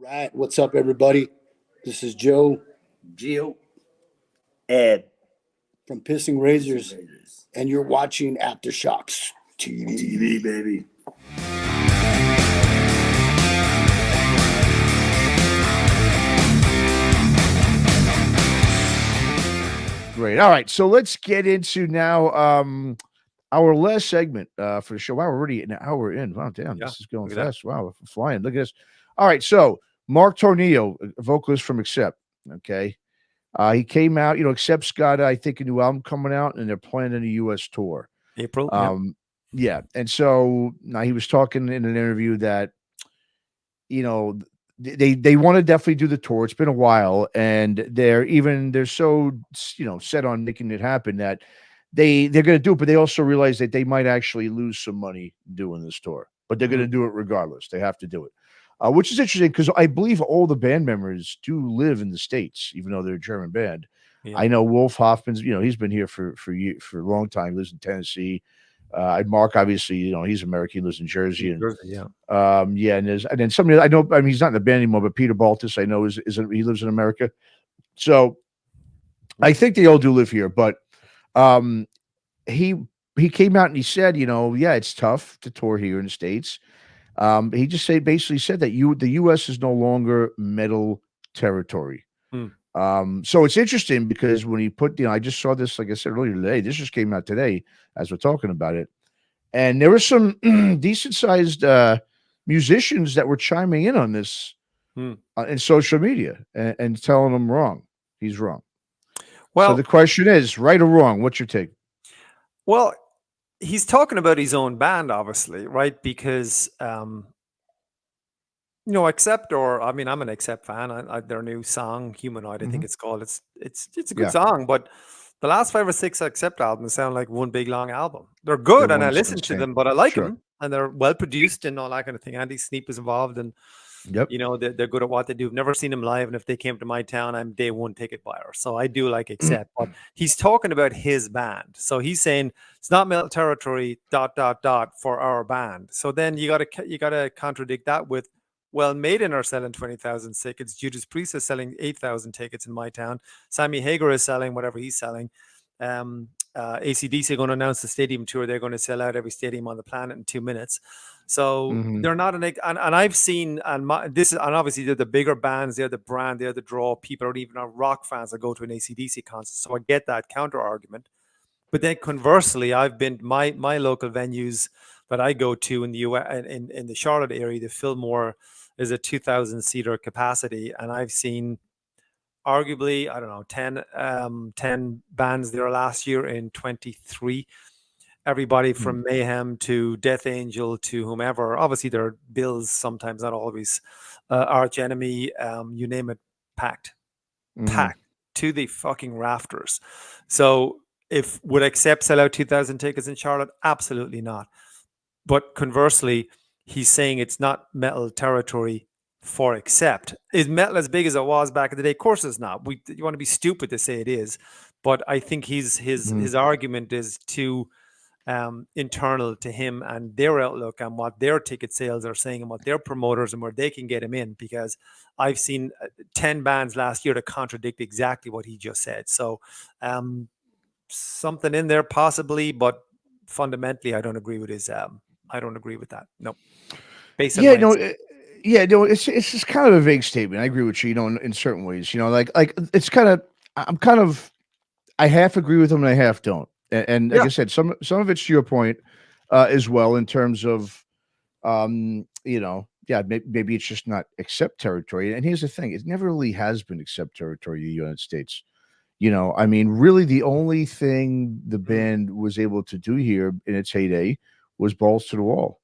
right, what's up, everybody? This is Joe Gio, Ed from Pissing Razors, and you're watching Aftershocks TV. baby. Great. All right, so let's get into now our last segment for the show. Wow, we're already an hour in. Wow, damn, this is going fast. Wow, we're flying. Look at this. All right, so Marc Tornillo, a vocalist from Accept, okay? He came out, Accept's got, I think, a new album coming out, and they're planning a U.S. tour. April. Yeah, and so now he was talking in an interview that, they want to definitely do the tour. It's been a while, and they're so set on making it happen that they're going to do it, but they also realize that they might actually lose some money doing this tour, but they're going to do it regardless. They have to do it, which is interesting because I believe all the band members do live in the States, even though they're a German band. Yeah. I know Wolf Hoffman's, he's been here for a long time. He lives in Tennessee. Mark, obviously, he's American, he lives in Jersey, and and then somebody I know, he's not in the band anymore, but Peter Baltus, I know, he lives in America. So I think they all do live here, but he came out and he said, it's tough to tour here in the States. He just basically said that the U.S. is no longer metal territory. So it's interesting because when he put, I just saw this, like I said earlier today, this just came out today as we're talking about it. And there were some decent sized musicians that were chiming in on this in social media and telling him wrong. He's wrong. Well, so the question is, right or wrong? What's your take? Well, he's talking about his own band, obviously, right? Because, Accept, I'm an Accept fan. Their new song, Humanoid, I think it's called. It's a good song, but the last 5 or 6 Accept albums sound like one big long album. They're good, and I listen to them, but I like them, and they're well produced and all that kind of thing. Andy Sneap is involved, and they're good at what they do. I've never seen them live, and if they came to my town, I'm day one ticket buyer. So I do like Accept, but he's talking about his band. So he's saying it's not metal territory. ... for our band. So then you gotta contradict that with, well, Maiden are selling 20,000 tickets. Judas Priest is selling 8,000 tickets in my town. Sammy Hagar is selling whatever he's selling. AC/DC are going to announce the stadium tour. They're going to sell out every stadium on the planet in 2 minutes. So they're not and I've seen, and obviously they're the bigger bands. They're the brand. They're the draw. People are even rock fans that go to an AC/DC concert. So I get that counter argument. But then conversely, I've been my local venues that I go to in the US, in the Charlotte area, the Fillmore is a 2,000 seater capacity, and I've seen arguably, I don't know, 10 bands there last year in 23. Everybody from Mayhem to Death Angel to whomever. Obviously, there are bills sometimes, not always. Arch Enemy, you name it, packed to the fucking rafters. So would Accept sell out 2,000 tickets in Charlotte? Absolutely not. But conversely, he's saying it's not metal territory for Accept. Is metal as big as it was back in the day? Of course it's not. You want to be stupid to say it is. But I think his argument is too internal to him and their outlook and what their ticket sales are saying and what their promoters and where they can get him in. Because I've seen 10 bands last year to contradict exactly what he just said. So something in there possibly, but fundamentally I don't agree with his I don't agree with that. No. It's just kind of a vague statement. I agree with you, in certain ways, like it's kind of, I half agree with him and I half don't. And like I said, some of it's to your point as well, in terms of, maybe it's just not Accept territory. And here's the thing, it never really has been Accept territory in the United States. Really the only thing the band was able to do here in its heyday was Balls to the Wall.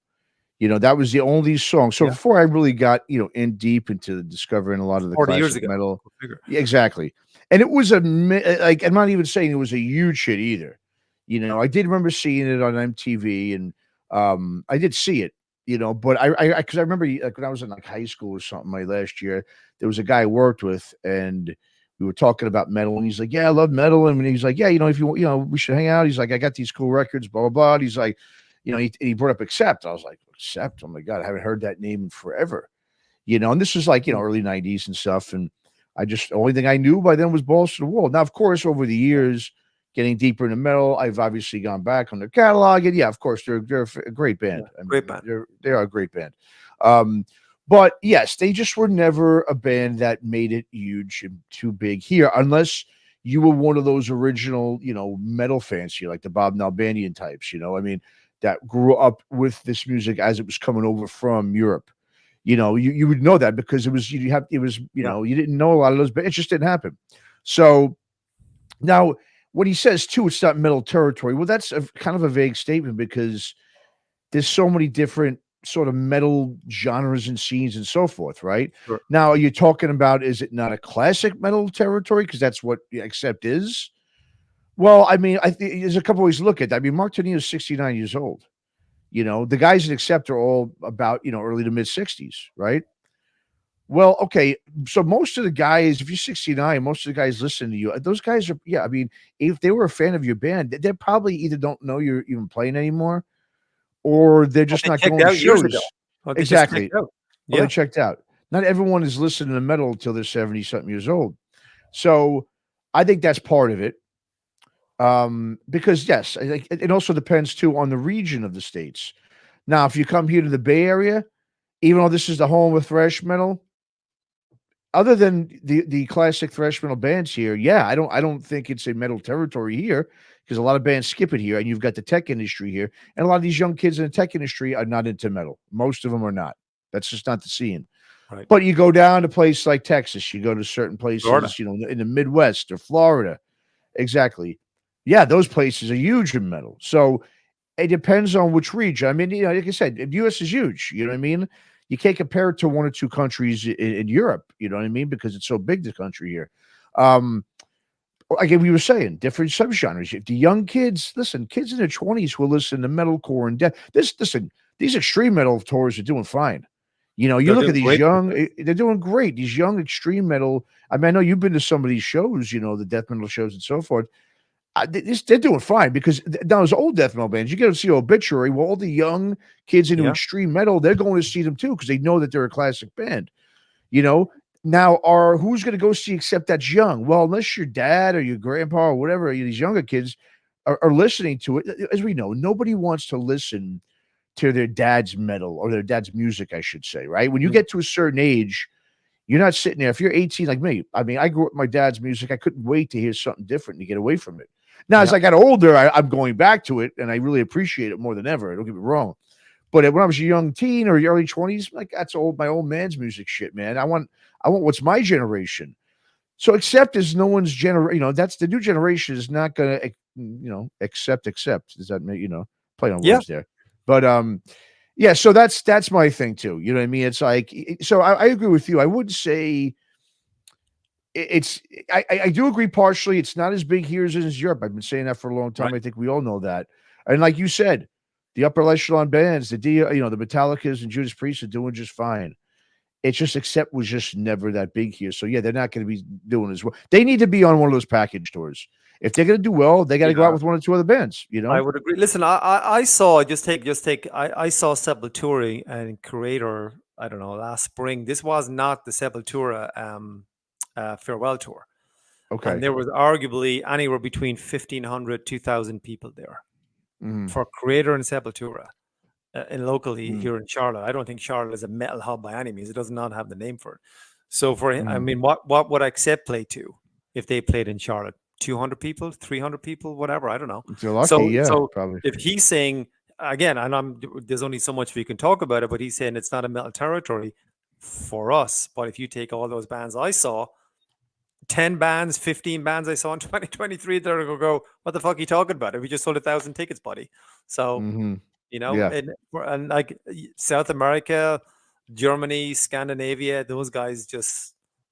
That was the only song. So before I really got, in deep into discovering a lot of the classic metal. Yeah, exactly. And it was I'm not even saying it was a huge hit either. I did remember seeing it on MTV, and I did see it, but because I remember when I was in high school or something, my last year, there was a guy I worked with, and we were talking about metal, and he's like, yeah, I love metal. And he's like, yeah, if you we should hang out. He's like, I got these cool records, blah, blah, blah. And he's like, he brought up Accept. I was like, Accept? Oh my God, I haven't heard that name in forever. And this was like, early 90s and stuff. And only thing I knew by then was Balls to the Wall. Now, of course, over the years, getting deeper into metal, I've obviously gone back on their catalog. And yeah, of course, they're a great band. Yeah, great band. They are a great band. But yes, they just were never a band that made it huge and too big here, unless you were one of those original, metal fans here, like the Bob Nalbandian types, that grew up with this music as it was coming over from Europe. You would know that because you didn't know a lot of those, but it just didn't happen. So now what he says too, it's not metal territory. Well, that's kind of a vague statement because there's so many different sort of metal genres and scenes and so forth, right? Sure. Now, are you talking about, is it not a classic metal territory? Because that's what Accept is. Well, I mean, I think there's a couple ways to look at that. I mean, Marc Tornillo is 69 years old. The guys that Accept are all about, early to mid 60s, right? Well, okay. So most of the guys, if you're 69, most of the guys listening to you, those guys are, I mean, if they were a fan of your band, they probably either don't know you're even playing anymore, or they're just not going to shows. Exactly. Yeah. They checked out. Not everyone is listening to metal until they're 70-something years old. So I think that's part of it. Because yes, I think it also depends too on the region of the States. Now, if you come here to the Bay Area, even though this is the home of thrash metal, other than the classic thrash metal bands here, I don't think it's a metal territory here, because a lot of bands skip it here, and you've got the tech industry here, and a lot of these young kids in the tech industry are not into metal. Most of them are not. That's just not the scene. Right. But you go down to places like Texas, you go to certain places, Florida. In the Midwest or Florida. Exactly. Yeah, those places are huge in metal. So it depends on which region. I mean, like I said, the U.S. is huge. You know what I mean? You can't compare it to one or two countries in Europe. You know what I mean? Because it's so big, the country here. Again, we were saying different subgenres. If the young kids, kids in their 20s will listen to metalcore and death. These extreme metal tours are doing fine. You look at these they're doing great. These young extreme metal. I mean, I know you've been to some of these shows, the death metal shows and so forth. They're doing fine, because now those old death metal bands, you get to see Obituary. Well, all the young kids into extreme metal, they're going to see them too, because they know that they're a classic band. Now, who's going to go see Accept that's young? Well, unless your dad or your grandpa or whatever, these younger kids are listening to it. As we know, nobody wants to listen to their dad's metal, or their dad's music, I should say, right? When you get to a certain age, you're not sitting there. If you're 18 like me, I mean, I grew up with my dad's music. I couldn't wait to hear something different to get away from it. Now, as I got older, I'm going back to it, and I really appreciate it more than ever. Don't get me wrong. But when I was a young teen or early 20s, like, that's my old man's music shit, man. I want what's my generation. So Accept is no one's generation. That's the new generation is not going to, accept. Does that make, play on words there? But, yeah, so that's my thing too. You know what I mean? It's like, so I agree with you. I would say I do agree partially. It's not as big here as it is Europe. I've been saying that for a long time. Right. I think we all know that. And like you said, the upper echelon bands, the Metallicas and Judas Priest are doing just fine. It's just Accept was just never that big here. So yeah, they're not going to be doing as well. They need to be on one of those package tours. If they're going to do well, they got to go out with one or two other bands. I would agree. Listen, I saw I saw Sepultura and Creator. I don't know, last spring. This was not the Sepultura farewell tour. Okay, and there was arguably anywhere between 1,500, 2,000 people there for Creator and Sepultura. And locally here in Charlotte. I don't think Charlotte is a metal hub by any means. It does not have the name for it. So for him, I mean, what would Accept play to if they played in Charlotte? 200 people, 300 people, whatever. I don't know. If you're lucky, so probably. If he's saying, again, and there's only so much we can talk about it, but he's saying it's not a metal territory for us. But if you take all those bands I saw, 10 bands, 15 bands I saw in 2023, they're going to go, what the fuck are you talking about? If we just sold 1,000 tickets, buddy. So... and like South America, Germany, Scandinavia, those guys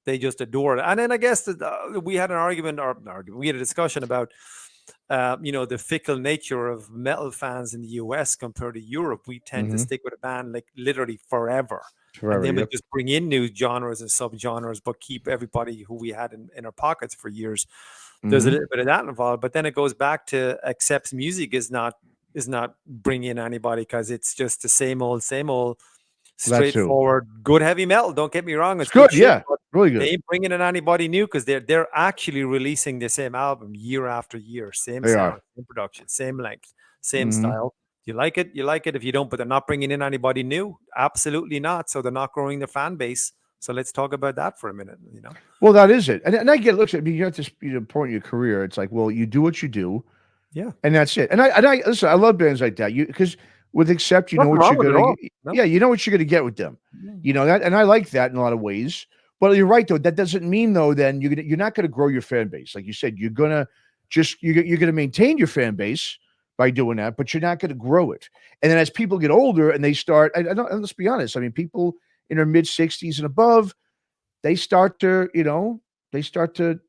they just adore it. And then I guess we had we had a discussion about the fickle nature of metal fans in the US compared to Europe. We tend to stick with a band like literally forever. And then we just bring in new genres and subgenres, but keep everybody who we had in our pockets for years. There's a little bit of that involved, but then it goes back to Accept's music is not bringing in anybody, because it's just the same old straightforward, good heavy metal. Don't get me wrong, It's good, shit, yeah, but really they good. ain't bringing in anybody new because they're actually releasing the same album year after year, same They sound, are. same production, same length, same Mhm. style. You like it, you like it. If you don't, but they're not bringing in anybody new. Absolutely not. So they're not growing their fan base. So let's talk about that for a minute. You know, Well, that is it, and I get. Look, I mean, you're at this point in your career. It's like, well, you do what you do, yeah, and that's it. And I listen. I love bands like that. Because with Accept, you know nothing what wrong you're with it gonna. all. No. Yeah, you know what you're gonna get with them. You know that, and I like that in a lot of ways. But you're right, though. That doesn't mean though. Then you're not gonna grow your fan base, like you said. You're gonna you're gonna maintain your fan base by doing that, but you're not gonna grow it. And then as people get older and they start, and let's be honest. I mean, people in their mid-60s and above, they start to, they start to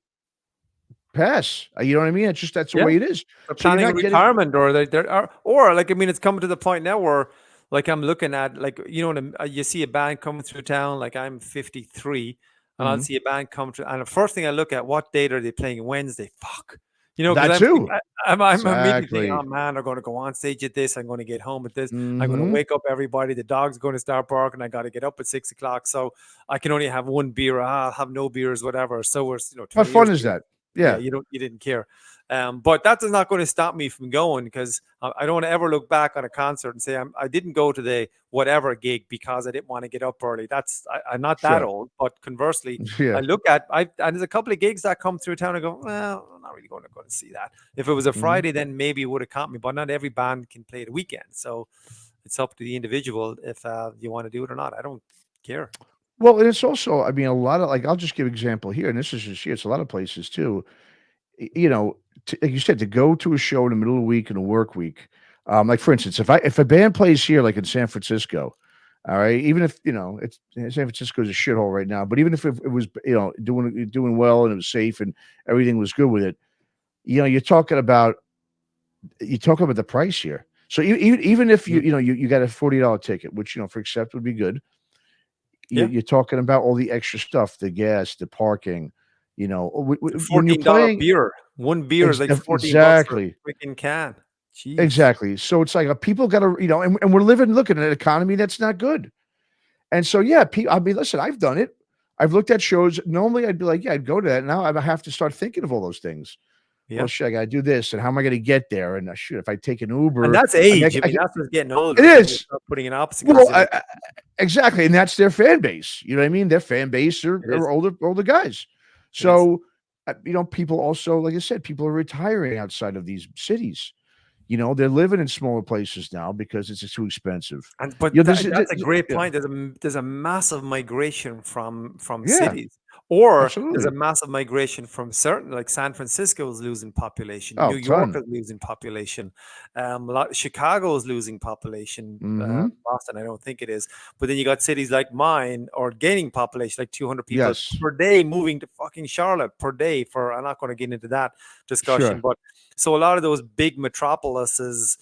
pass. You know what I mean? It's just that's the Yeah. way it is. They're So you're planning not getting retirement, or they are, or like, I mean, it's coming to the point now where, like, I'm looking at, like, when you see a band coming through town, like I'm 53, and I'll Mhm. see a band come through, and the first thing I look at, what date are they playing? Wednesday. Fuck. Because that too. I'm immediately thinking, Exactly. oh man, they're going to go on stage at this. I'm going to get home at this. I'm going to Mhm. wake up everybody. The dog's going to start barking. I got to get up at 6 o'clock. So I can only have one beer. I'll have no beers, whatever. So we're, How 20 fun years is ago. that? Yeah, Yeah. you didn't care. But that is not going to stop me from going, because I don't want to ever look back on a concert and say I didn't go to the whatever gig because I didn't want to get up early. I'm not that Sure. old, but conversely, Yeah. I look at and there's a couple of gigs that come through town. I go, well, I'm not really going to go and see that. If it was a Mhm. Friday, then maybe it would have caught me. But not every band can play the weekend, so it's up to the individual if you want to do it or not. I don't care. Well, and it's also, I mean, a lot of like, I'll just give an example here, and this is just here. It's a lot of places too. You know, like you said, to go to a show in the middle of the week in a work week. Like for instance, if a band plays here, like in San Francisco, all right, even if it's San Francisco's a shithole right now, but even if it was doing well and it was safe and everything was good with it, you're talking about the price here. So even if you got a $40 ticket, which for Accept would be good, Yeah. you're talking about all the extra stuff, the gas, the parking. When you're $14 playing, beer. One beer is like $14 for exactly. a freaking can. Jeez. Exactly. So it's like people got to, and we're looking at an economy that's not good. And so, yeah, I mean, listen, I've done it. I've looked at shows. Normally I'd be like, yeah, I'd go to that. Now I have to start thinking of all those things. Yeah. Well, shit, I got to do this. And how am I going to get there? And shoot, if I take an Uber. And that's age. I mean, that's what's getting older. It is. Start putting an opposite. Well, exactly. And that's their fan base. You know what I mean? Their fan base are older guys. So, people also, like I said, people are retiring outside of these cities. They're living in smaller places now because it's too expensive. But that's a great point. There's a massive migration from cities, or absolutely. there's a massive migration from certain, like San Francisco is losing population, New York is losing population, Chicago is losing population, Boston I don't think it is, but then you got cities like mine are gaining population, like 200 people per day moving to fucking Charlotte per day. I'm not going to get into that discussion, but so a lot of those big metropolises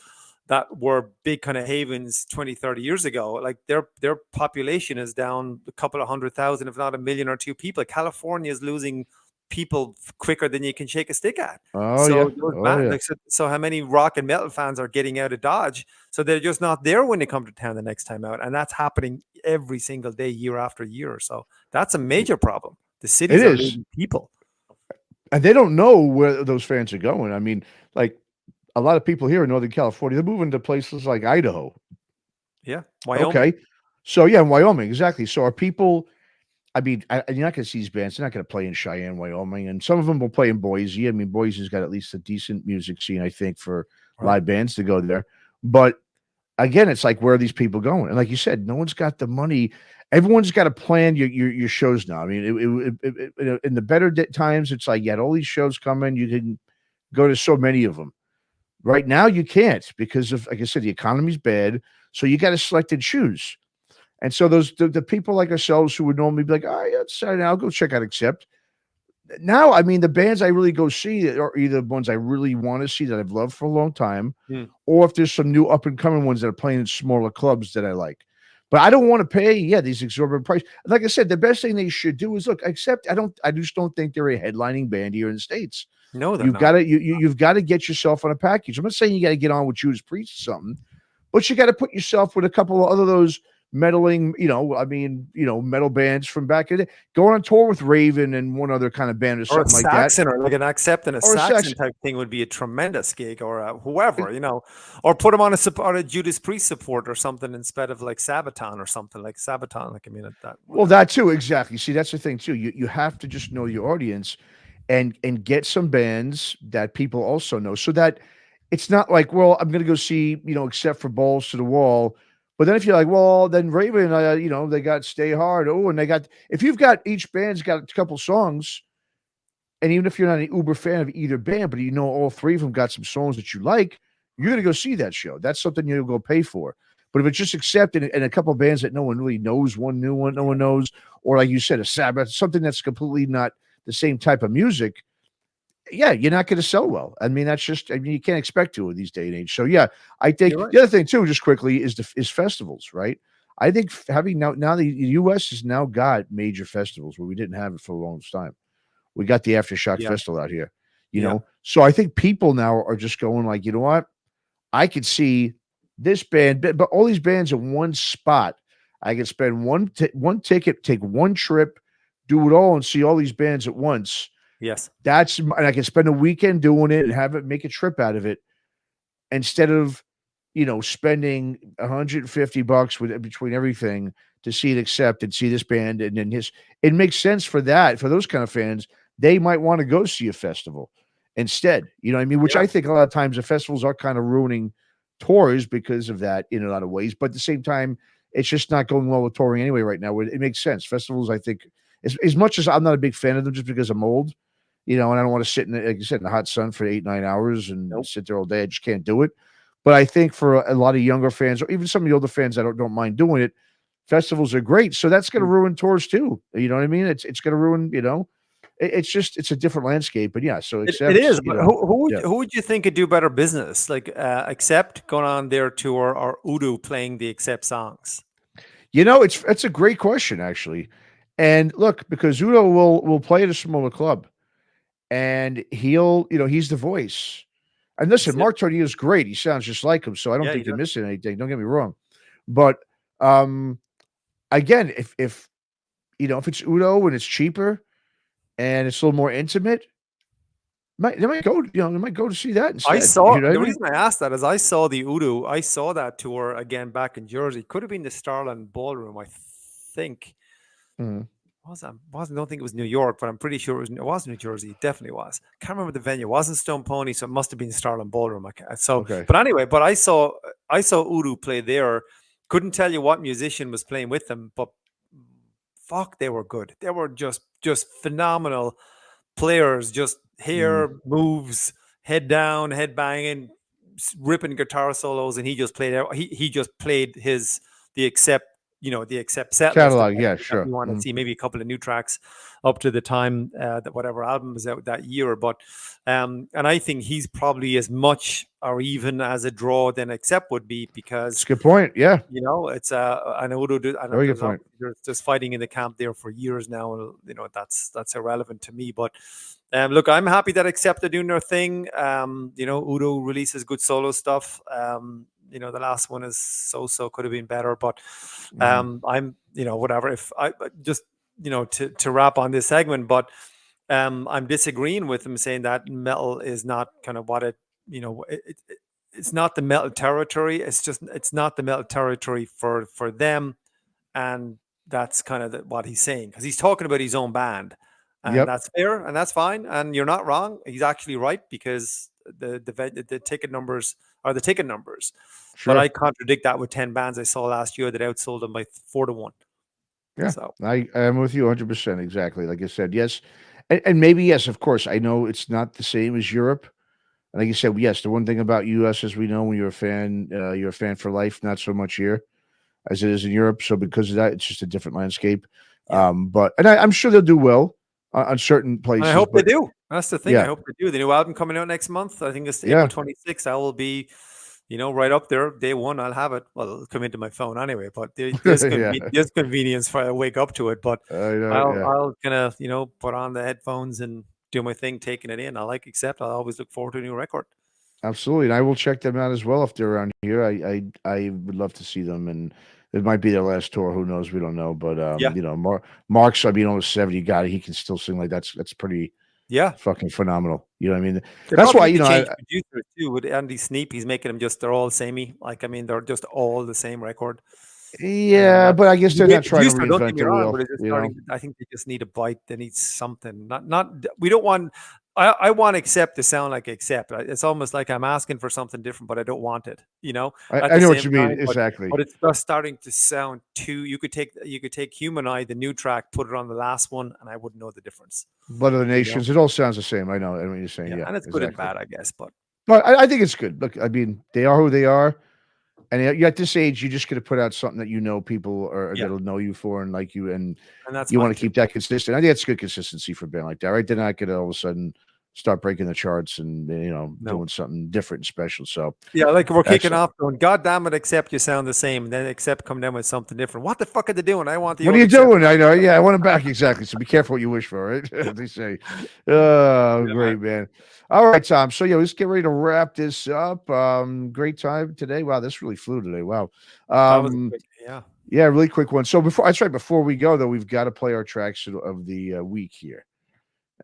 that were big kind of havens 20, 30 years ago, like their population is down a couple of 100,000, if not 1 million or two people. California is losing people quicker than you can shake a stick at. So how many rock and metal fans are getting out of Dodge? So they're just not there when they come to town the next time out. And that's happening every single day, year after year. So that's a major problem. The cities are losing people. And they don't know where those fans are going. I mean, like a lot of people here in Northern California, they're moving to places like Idaho. Yeah. Wyoming. Okay. So, yeah, in Wyoming. Exactly. So are people, I mean, you're not going to see these bands. They're not going to play in Cheyenne, Wyoming. And some of them will play in Boise. I mean, Boise's got at least a decent music scene, I think, for live bands to go there. But again, it's like, where are these people going? And like you said, no one's got the money. Everyone's got to plan your shows now. I mean, in the better times, it's like you had all these shows coming. You can go to so many of them. Right now, you can't because of, like I said, the economy's bad. So you got to select and choose. And so the people like ourselves who would normally be like, oh, yeah, it's Saturday, I'll go check out Accept. Now, I mean, the bands I really go see are either ones I really want to see that I've loved for a long time, or if there's some new up-and-coming ones that are playing in smaller clubs that I like. But I don't want to pay, these exorbitant prices. Like I said, the best thing they should do is look. Accept, I just don't think they're a headlining band here in the States. No, you've got to you've got to get yourself on a package. I'm not saying you got to get on with Judas Priest or something, but you got to put yourself with a couple of other those meddling, metal bands from back in the day, going on tour with Raven and one other kind of band or Or a something like that. Saxon, or like an Accept and a Or a Saxon Saxon. type thing would be a tremendous gig, or whoever, or put him on a Judas Priest support or something instead of like Sabaton or something like Sabaton. Like, I mean, that. Well, that too, exactly. See, that's the thing too. You have to just know your audience and get some bands that people also know, so that it's not like, well, I'm going to go see, Except for Balls to the Wall. But then if you're like, well, then Raven, they got Stay Hard. Oh, and if you've got, each band's got a couple songs, and even if you're not an uber fan of either band, but all three of them got some songs that you like, you're going to go see that show. That's something you'll go pay for. But if it's just Accept and a couple of bands that no one really knows, one new one no one knows, or like you said, a Sabbath, something that's completely not the same type of music, yeah, you're not going to sell well. I mean, you can't expect to in these day and age. So yeah, I think You're right. the other thing too, just quickly, is festivals, right? I think having now the U.S. has now got major festivals where we didn't have it for a long time. We got the Aftershock Festival out here, So I think people now are just going like, you know what? I could see this band, but all these bands in one spot. I could spend one ticket, take one trip, do it all, and see all these bands at once. Yes. And I can spend a weekend doing it and make a trip out of it, instead of, spending $150 between everything to see it Accept and see this band. And then it makes sense for those kind of fans. They might want to go see a festival instead, you know what I mean? Which I think a lot of times the festivals are kind of ruining tours because of that in a lot of ways. But at the same time, it's just not going well with touring anyway right now. It makes sense. Festivals, I think, as much as I'm not a big fan of them just because I'm old, and I don't want to sit like you said, in the hot sun for 8-9 hours and sit there all day. I just can't do it. But I think for a lot of younger fans, or even some of the older fans that don't mind doing it, festivals are great. So that's going to ruin tours too. You know what I mean? It's going to ruin, it's a different landscape. But yeah, so it is. But who would you think could do better business? Like Accept going on their tour, or Udo playing the Accept songs? It's a great question, actually. And look, because Udo will play at a smaller club, and he's the voice. And listen, Marc Tornillo is great. He sounds just like him, so I don't think they're missing anything. Don't get me wrong. But again, if it's Udo and it's cheaper and it's a little more intimate, they might go to see that instead. I saw the reason I asked that is I saw the Udo. I saw that tour again back in Jersey. Could have been the Starland Ballroom, I think. Mm-hmm. Don't think it was New York, but I'm pretty sure it was New Jersey. It definitely was. Can't remember the venue. It wasn't Stone Pony, so it must have been Starland Ballroom. But anyway, but I saw Udo play there. Couldn't tell you what musician was playing with them, but fuck, they were good. They were just phenomenal players. Just hair moves, head down, head banging, ripping guitar solos, and he just played. He just played the Accept. The Accept set catalog, sure. You want to see maybe a couple of new tracks up to the time that whatever album was out that year. But and I think he's probably as much or even as a draw than Accept would be, because that's a good point. Yeah, it's I know very good point. You're just fighting in the camp there for years now. That's irrelevant to me. But look, I'm happy that Accept are doing their thing. Udo releases good solo stuff. The last one is so could have been better, but I'm whatever. If I just to wrap on this segment, but I'm disagreeing with him saying that metal is not kind of what it's not the metal territory. It's not the metal territory for them, and that's kind of what he's saying, because he's talking about his own band, and that's fair and that's fine, and you're not wrong. He's actually right, because the ticket numbers are the ticket numbers. Sure. But I contradict that with 10 bands I saw last year that outsold them by 4-1. Yeah, so I am with you 100%. Exactly. Like I said, yes. And maybe, yes, of course, I know it's not the same as Europe. And like you said, yes, the one thing about US, as we know, when you're a fan for life, not so much here as it is in Europe. So because of that, it's just a different landscape. Yeah. But I'm sure they'll do well on certain places. I hope they do. That's the thing. Yeah. I hope they do. The new album coming out next month, I think it's April 26th. I will be, right up there. Day one, I'll have it. Well, it'll come into my phone anyway, but there's convenience for I wake up to it. But I'll kind of, put on the headphones and do my thing, taking it in. I like Accept. I always look forward to a new record. Absolutely. And I will check them out as well if they're around here. I would love to see them. And It might be their last tour. Who knows? We don't know. But Yeah. you know, Mark's, I mean, almost 70 guy. He can still sing like that's pretty Yeah. fucking phenomenal. You know what I mean? They That's probably why, need you to know, change producers too. With Andy Sneap, he's making them they're all samey. Like, I mean, they're just all the same record. And yeah, but I guess he's a they're great not trying to producer, don't get reinvent me the wrong, wheel, but it's just you know? starting. I think they just need a bite. They need something. Not. We don't want. I want Accept to sound like Accept. It's almost like I'm asking for something different, but I don't want it. You know, at I the know what same you mean. time, Exactly. but it's just starting to sound too. You could take Human Eye, the new track, put it on the last one, and I wouldn't know the difference. Blood of the You know? Nations, it all sounds the same. I know what you're saying. Yeah, Yeah, and it's good and exactly. bad, I guess. But But I think it's good. Look, I mean, they are who they are. And you at this age, you just got to put out something that you know people are yeah, that'll know you for and like you, and and that's you fine want to too. keep that consistent. I think that's good consistency for a band like that, right? They're not going to all of a sudden start breaking the charts and No. doing something different and special. So Yeah, like we're kicking excellent. off going, God damn it, Accept, you sound the same. And then Accept come down with something different. What the fuck are they doing? I want the What are old you Accept doing? back. I know. Yeah, I want it back exactly. So be careful what you wish for, right? They say. Oh, Yeah, great, man. All right, Tom. So yeah, let's get ready to wrap this up. Great time today. Wow, this really flew today. Wow. that was a quick, yeah. Yeah, really quick one. So before we go though, we've got to play our tracks of the week here.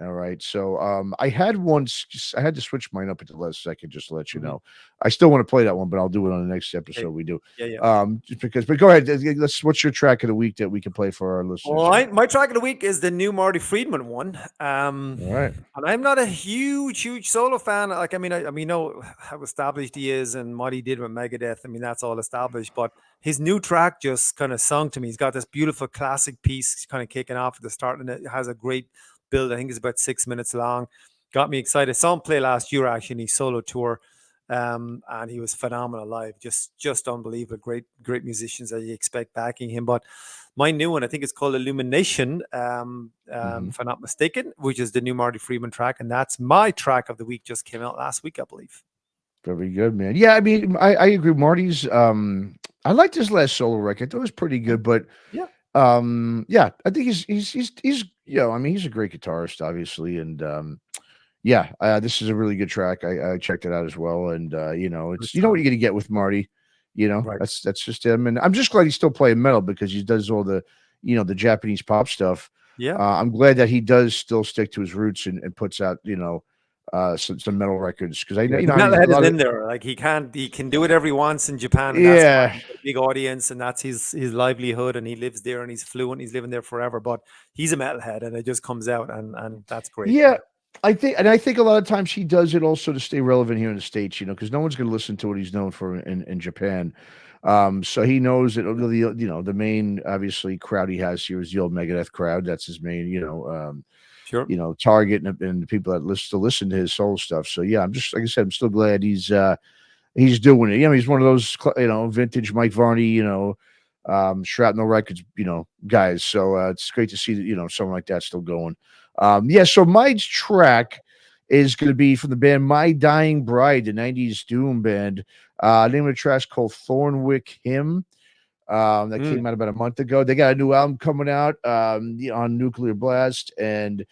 All right. So I had I had to switch mine up at the last second just to let you Mhm. know. I still want to play that one, but I'll do it on the next Okay. episode we do. Yeah. Just because, but go ahead. What's your track of the week that we can play for our listeners? Well, Here? my track of the week is the new Marty Friedman one. All right. And I'm not a huge solo fan. Like, I mean, know how established he is and what he did with Megadeth. I mean, that's all established. But his new track just kind of sung to me. He's got this beautiful classic piece kind of kicking off at the start, and it has a great build. I think it's about 6 minutes long. Got me excited. Saw him play last year actually in his solo tour. And he was phenomenal live, just unbelievable. Great musicians that you expect backing him. But my new one, I think it's called Illumination, if I'm not mistaken, which is the new Marty Friedman track, and that's my track of the week. Just came out last week, I believe. Very good, man. Yeah, I mean, I agree. Marty's I liked his last solo record. It was pretty good, but Yeah. yeah, I think he's I mean, he's a great guitarist, obviously, and yeah, this is a really good track. I checked it out as well, and it's what you're gonna get with Marty. Right. That's just him, and I'm just glad he's still playing metal because he does all the the Japanese pop stuff. Yeah. I'm glad that he does still stick to his roots and puts out some metal records because I know Metalhead is in there. Like he can do it every once in Japan. And Yeah. that's fine. He's got a big audience, and that's his livelihood, and he lives there, and he's fluent. He's living there forever. But he's a metalhead, and it just comes out, and that's great. Yeah. I think a lot of times he does it also to stay relevant here in the States, because no one's going to listen to what he's known for in Japan. So he knows that the main obviously crowd he has here is the old Megadeth crowd. That's his main Sure. target and the people that listen to his soul stuff. So yeah, I'm just like I said, I'm still glad he's doing it. He's one of those vintage Mike Varney, Shrapnel Records, guys. So it's great to see that someone like that still going. Yeah, so my track is going to be from the band My Dying Bride, the 90s doom band. Name of the track's called Thornwick Hymn. That came out about a month ago. They got a new album coming out on Nuclear Blast, and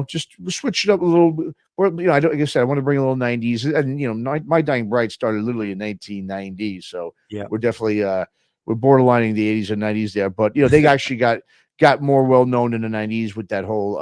just switch it up a little bit. Or like I said, I want to bring a little 90s, and My Dying Bride started literally in 1990, so Yeah. we're definitely we're borderlining the 80s and 90s there, but they actually got more well known in the 90s with that whole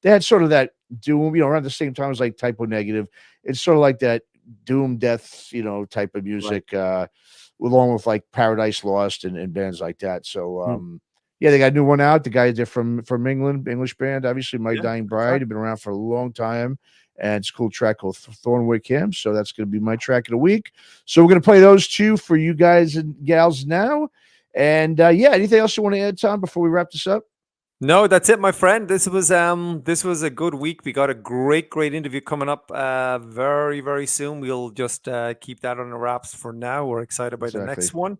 they had sort of that doom, around the same time as like Typo Negative. It's sort of like that doom death, type of music, along with like Paradise Lost and bands like that. So yeah, they got a new one out. The guys are from England, English band, obviously. My Dying Bride have been around for a long time, and it's a cool track called Thornwick Hymn. So that's going to be my track of the week. So we're going to play those two for you guys and gals now. And yeah, anything else you want to add, Tom, before we wrap this up? No, that's it, my friend. This was a good week. We got a great interview coming up very, very soon. We'll just keep that on the wraps for now. We're excited about the next one.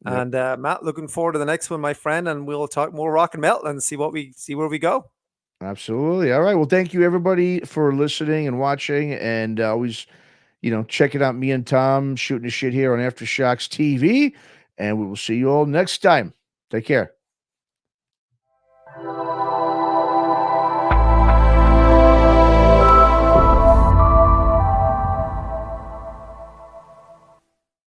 Yep. And Matt, looking forward to the next one, my friend, and we'll talk more rock and metal and see where we go. Absolutely. All right. Well, thank you everybody for listening and watching, and always, checking out me and Tom shooting the shit here on Aftershocks TV, and we will see you all next time. Take care.